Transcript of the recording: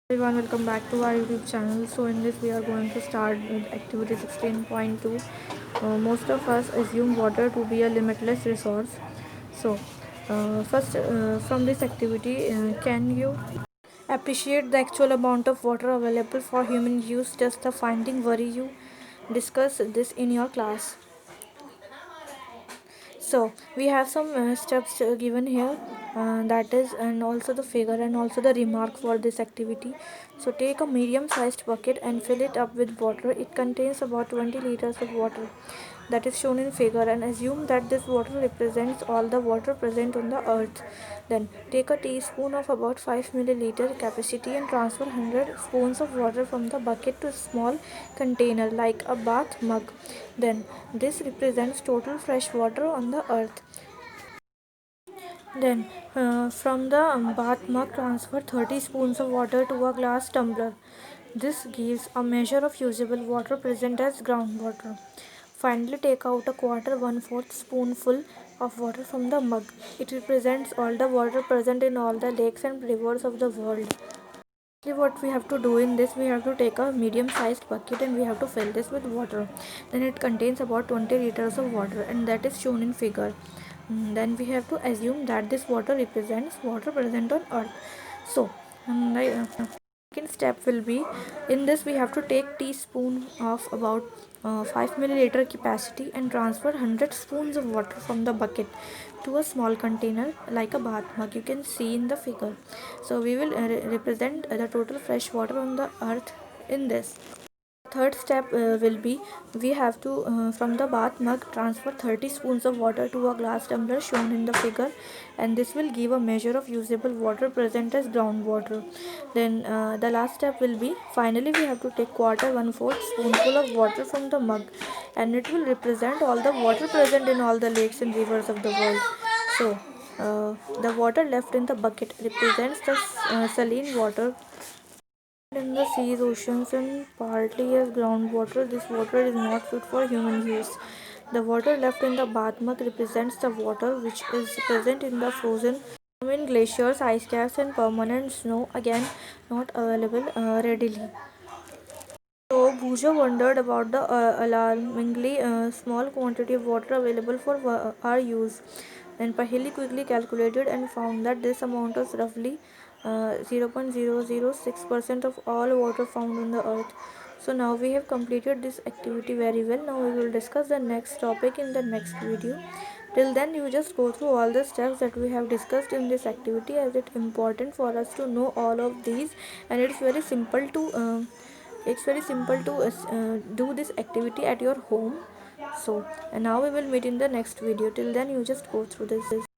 Everyone, welcome back to our YouTube channel. So in this we are going to start with activity 16.2. Most of us assume water to be a limitless resource. So first from this activity, can you appreciate the actual amount of water available for human use? Does the finding worry you? Discuss this in your class. So we have some steps given here, that is, and also the figure and also the remark for this activity. So take a medium sized bucket and fill it up with water. It contains about 20 liters of water, that is shown in figure, and assume that this water represents all the water present on the earth. Then take a teaspoon of about 5 milliliter capacity and transfer 100 spoons of water from the bucket to a small container like a bath mug. Then this represents total fresh water on the earth. Then from the bath mug, transfer 30 spoons of water to a glass tumbler. This gives a measure of usable water present as groundwater. Finally, take out a quarter 1/4 spoonful of water from the mug. It represents all the water present in all the lakes and rivers of the world. What we have to do in this, we have to take a medium sized bucket and we have to fill this with water. Then it contains about 20 liters of water, and that is shown in figure. Then we have to assume that this water represents water present on earth. So second step will be, in this we have to take teaspoon of about 5 milliliter capacity and transfer 100 spoons of water from the bucket to a small container like a bath mug, you can see in the figure. So we will represent the total fresh water on the earth in this. Third step will be, we have to from the bath mug transfer 30 spoons of water to a glass tumbler shown in the figure, and this will give a measure of usable water present as groundwater. Then the last step will be, finally we have to take quarter 1/4 spoonful of water from the mug, and it will represent all the water present in all the lakes and rivers of the world. So the water left in the bucket represents the saline water in the seas, oceans, and partly as groundwater. This water is not fit for human use. The water left in the bath mug represents the water which is present in the frozen in glaciers, ice caps, and permanent snow, again not available readily. So Bhuja wondered about the alarmingly small quantity of water available for our use. Then Paheli quickly calculated and found that this amount was roughly 0.006% of all water found on the earth. So now we have completed this activity very well. Now we will discuss the next topic in the next video. Till then, you just go through all the steps that we have discussed in this activity, as it's important for us to know all of these, and it's very simple to do this activity at your home. So and now we will meet in the next video. Till then, you just go through this.